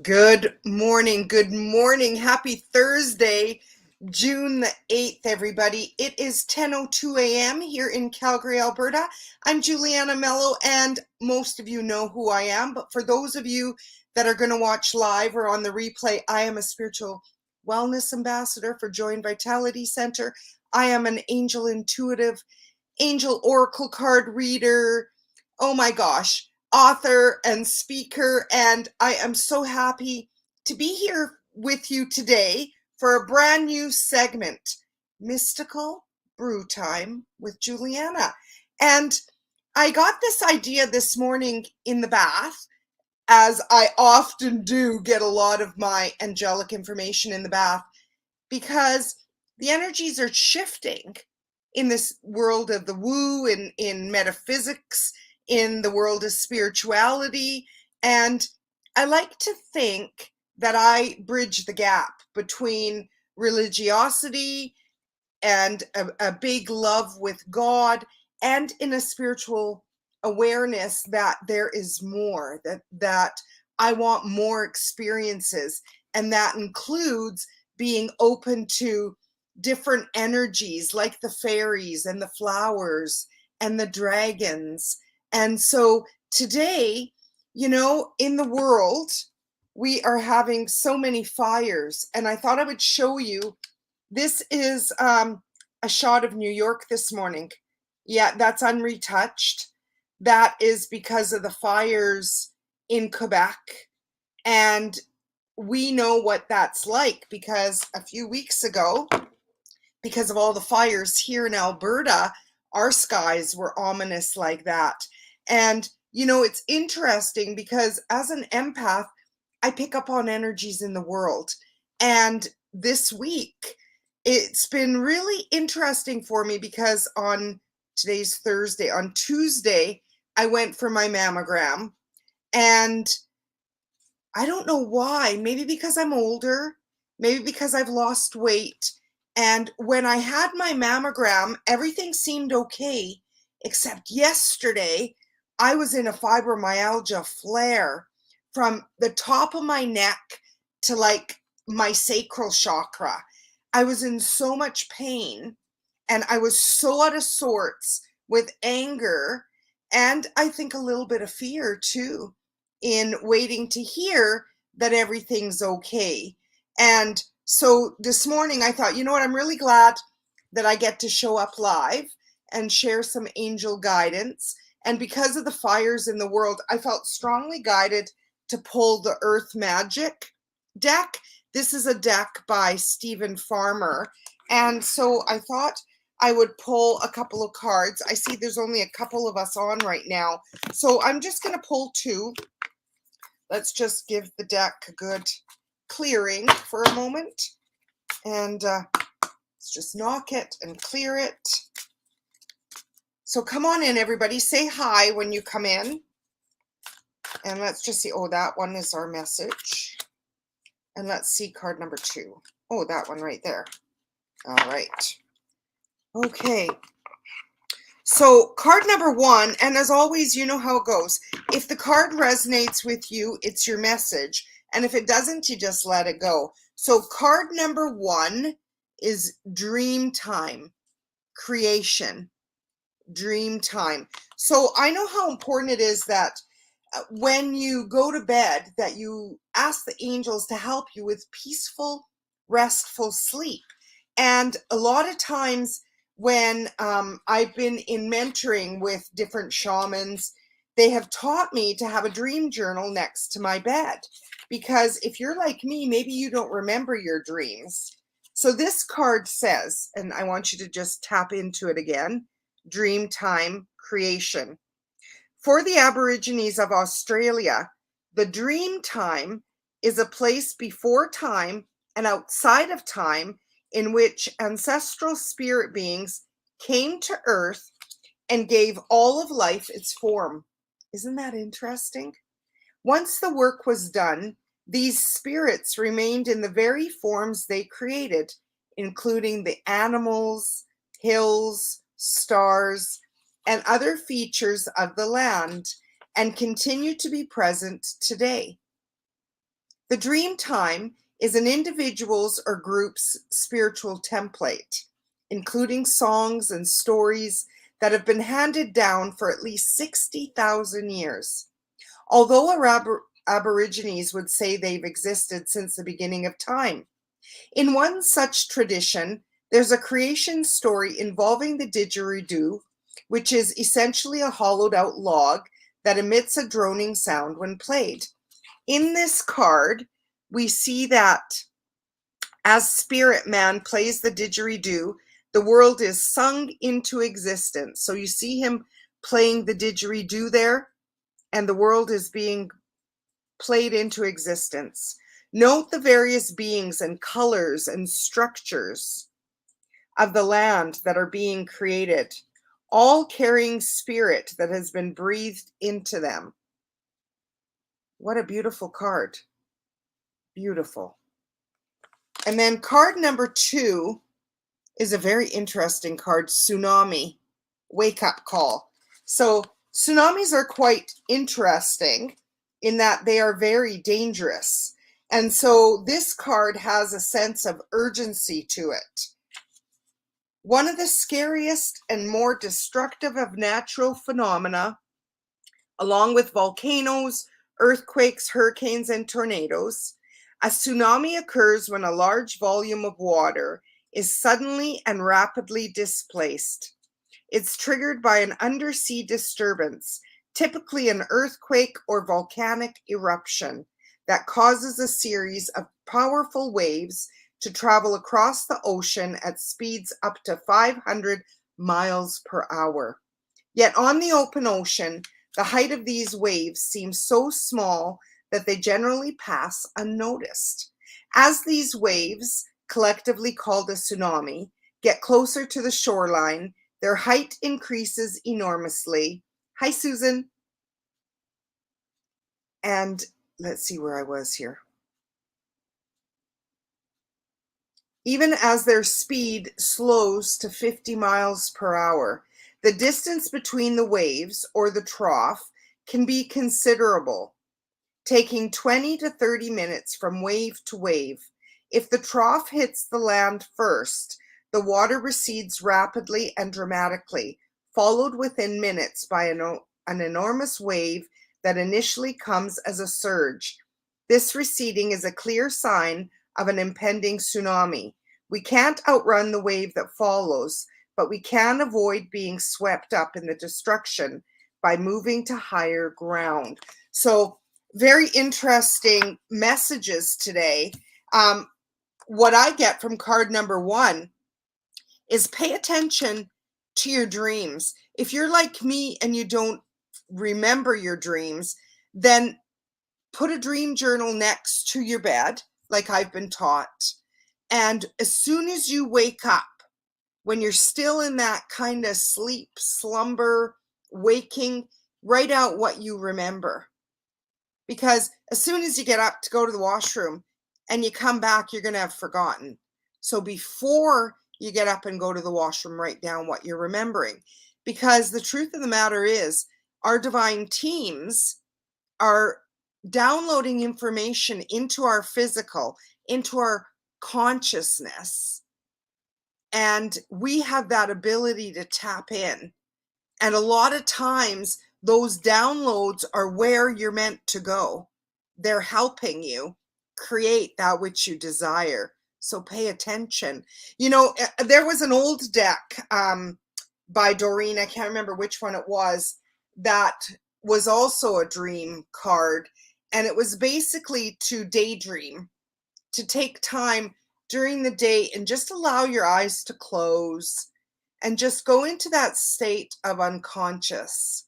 Good morning. Good morning. Happy Thursday, June the 8th, everybody. It is 10:02 a.m. here in Calgary, Alberta. I'm Giuliana Melo, and most of you know who I am. But for those of you that are going to watch live or on the replay, I am a spiritual wellness ambassador for Joy and Vitality Center. I am an angel intuitive, angel oracle card reader. Oh my gosh, author and speaker, and I am so happy to be here with you today for a brand new segment, Mystical Brew Time with Giuliana. And I got this idea this morning in the bath, as I often do get a lot of my angelic information in the bath, because the energies are shifting in this world of the woo, in metaphysics, in the world of spirituality. And I like to think that I bridge the gap between religiosity and a big love with God, and in a spiritual awareness that there is more, that I want more experiences, and that includes being open to different energies like the fairies and the flowers and the dragons. And so today, in the world, we are having so many fires, and I thought I would show you. This is a shot of New York this morning. Yeah, that's unretouched. That is because of the fires in Quebec. And we know what that's like, because a few weeks ago, because of all the fires here in Alberta, our skies were ominous like that. And, it's interesting because as an empath, I pick up on energies in the world. And this week, it's been really interesting for me because today's Thursday, on Tuesday, I went for my mammogram. And I don't know why, maybe because I'm older, maybe because I've lost weight. And when I had my mammogram, everything seemed okay, except yesterday, I was in a fibromyalgia flare from the top of my neck to like my sacral chakra. I was in so much pain, and I was so out of sorts with anger, and I think a little bit of fear too, in waiting to hear that everything's okay. And so this morning I thought, you know what, I'm really glad that I get to show up live and share some angel guidance. And because of the fires in the world, I felt strongly guided to pull the Earth Magic deck. This is a deck by Stephen Farmer. And so I thought I would pull a couple of cards. I see there's only a couple of us on right now, so I'm just going to pull two. Let's just give the deck a good clearing for a moment. And let's just knock it and clear it. So come on in, everybody. Say hi when you come in. And let's just see. Oh, that one is our message. And let's see card number 2. Oh, that one right there. All right. Okay. So card number 1, and as always, you know how it goes. If the card resonates with you, it's your message. And if it doesn't, you just let it go. So card number 1 is dream time, creation, dream time. So I know how important it is that when you go to bed, that you ask the angels to help you with peaceful, restful sleep. And a lot of times when I've been in mentoring with different shamans, they have taught me to have a dream journal next to my bed. Because if you're like me, maybe you don't remember your dreams. So this card says, and I want you to just tap into it again, dream time, creation. For the Aborigines of Australia, the dream time is a place before time and outside of time in which ancestral spirit beings came to Earth and gave all of life its form. Isn't that interesting? Once the work was done, these spirits remained in the very forms they created, including the animals, hills, stars, and other features of the land, and continue to be present today. The dream time is an individual's or group's spiritual template, including songs and stories that have been handed down for at least 60,000 years. Although our Aborigines would say they've existed since the beginning of time. In one such tradition, there's a creation story involving the didgeridoo, which is essentially a hollowed out log that emits a droning sound when played. In this card, we see that as Spirit Man plays the didgeridoo, the world is sung into existence. So you see him playing the didgeridoo there, and the world is being played into existence. Note the various beings and colors and structures of the land that are being created, all carrying spirit that has been breathed into them. What a beautiful card. Beautiful. And then card number 2 is a very interesting card, Tsunami, Wake Up Call. So tsunamis are quite interesting in that they are very dangerous. And so this card has a sense of urgency to it. One of the scariest and more destructive of natural phenomena, along with volcanoes, earthquakes, hurricanes, and tornadoes, a tsunami occurs when a large volume of water is suddenly and rapidly displaced. It's triggered by an undersea disturbance, typically an earthquake or volcanic eruption, that causes a series of powerful waves to travel across the ocean at speeds up to 500 miles per hour. Yet on the open ocean, the height of these waves seems so small that they generally pass unnoticed. As these waves, collectively called a tsunami, get closer to the shoreline, their height increases enormously. Hi, Susan. And let's see where I was here. Even as their speed slows to 50 miles per hour, the distance between the waves, or the trough, can be considerable, taking 20 to 30 minutes from wave to wave. If the trough hits the land first, the water recedes rapidly and dramatically, followed within minutes by an enormous wave that initially comes as a surge. This receding is a clear sign of an impending tsunami. We can't outrun the wave that follows, but we can avoid being swept up in the destruction by moving to higher ground. So, very interesting messages today. What I get from card number 1 is pay attention to your dreams. If you're like me and you don't remember your dreams, then put a dream journal next to your bed, like I've been taught. And as soon as you wake up, when you're still in that kind of sleep, slumber, waking, write out what you remember. Because as soon as you get up to go to the washroom and you come back, you're going to have forgotten. So before you get up and go to the washroom, write down what you're remembering. Because the truth of the matter is, our divine teams are downloading information into our physical, into our consciousness. And we have that ability to tap in. And a lot of times, those downloads are where you're meant to go. They're helping you create that which you desire. So pay attention. You know, there was an old deck by Doreen, I can't remember which one it was, that was also a dream card. And it was basically to daydream, to take time during the day and just allow your eyes to close and just go into that state of unconscious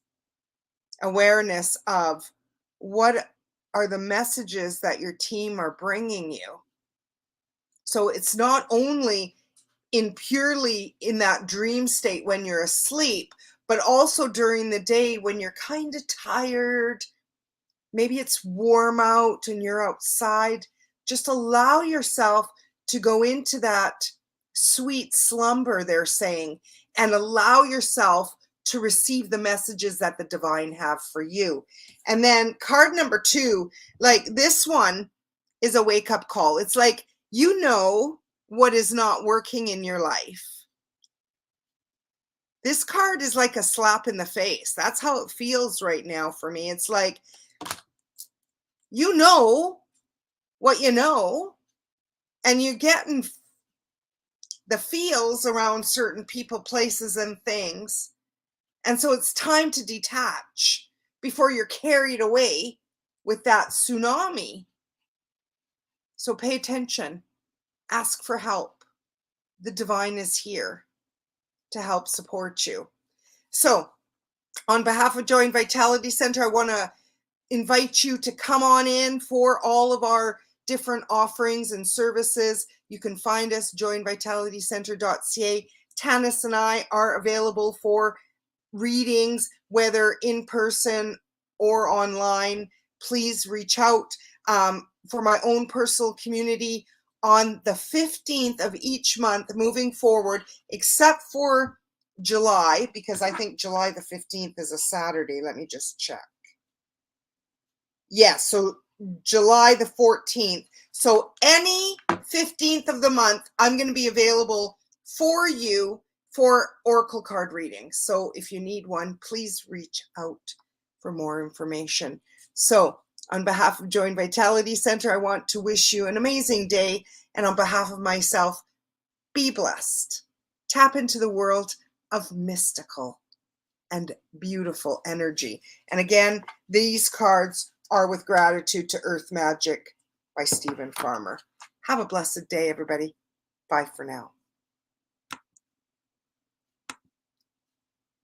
awareness of what are the messages that your team are bringing you. So it's not only in purely in that dream state when you're asleep, but also during the day when you're kind of tired. Maybe it's warm out and you're outside. Just allow yourself to go into that sweet slumber, they're saying, and allow yourself to receive the messages that the divine have for you. And then card number 2, like this one, is a wake-up call. It's like, you know what is not working in your life. This card is like a slap in the face. That's how it feels right now for me. It's like, you know what you know, and you're getting the feels around certain people, places, and things. And so it's time to detach before you're carried away with that tsunami. So pay attention, ask for help. The divine is here to help support you. So, on behalf of Joy and Vitality Center, I want to invite you to come on in for all of our different offerings and services. You can find us joyandvitalitycenter.ca. Tanis and I are available for readings, whether in person or online. Please reach out. For my own personal community, on the 15th of each month moving forward, except for July, because I think July the 15th is a Saturday. Let me just check. Yes, so July the 14th. So any 15th of the month, I'm going to be available for you for oracle card readings. So if you need one, please reach out for more information. So on behalf of Joy and Vitality Center, I want to wish you an amazing day. And on behalf of myself, be blessed. Tap into the world of mystical and beautiful energy. And again, these cards are with gratitude to Earth Magic by Stephen Farmer. Have a blessed day, everybody. Bye for now.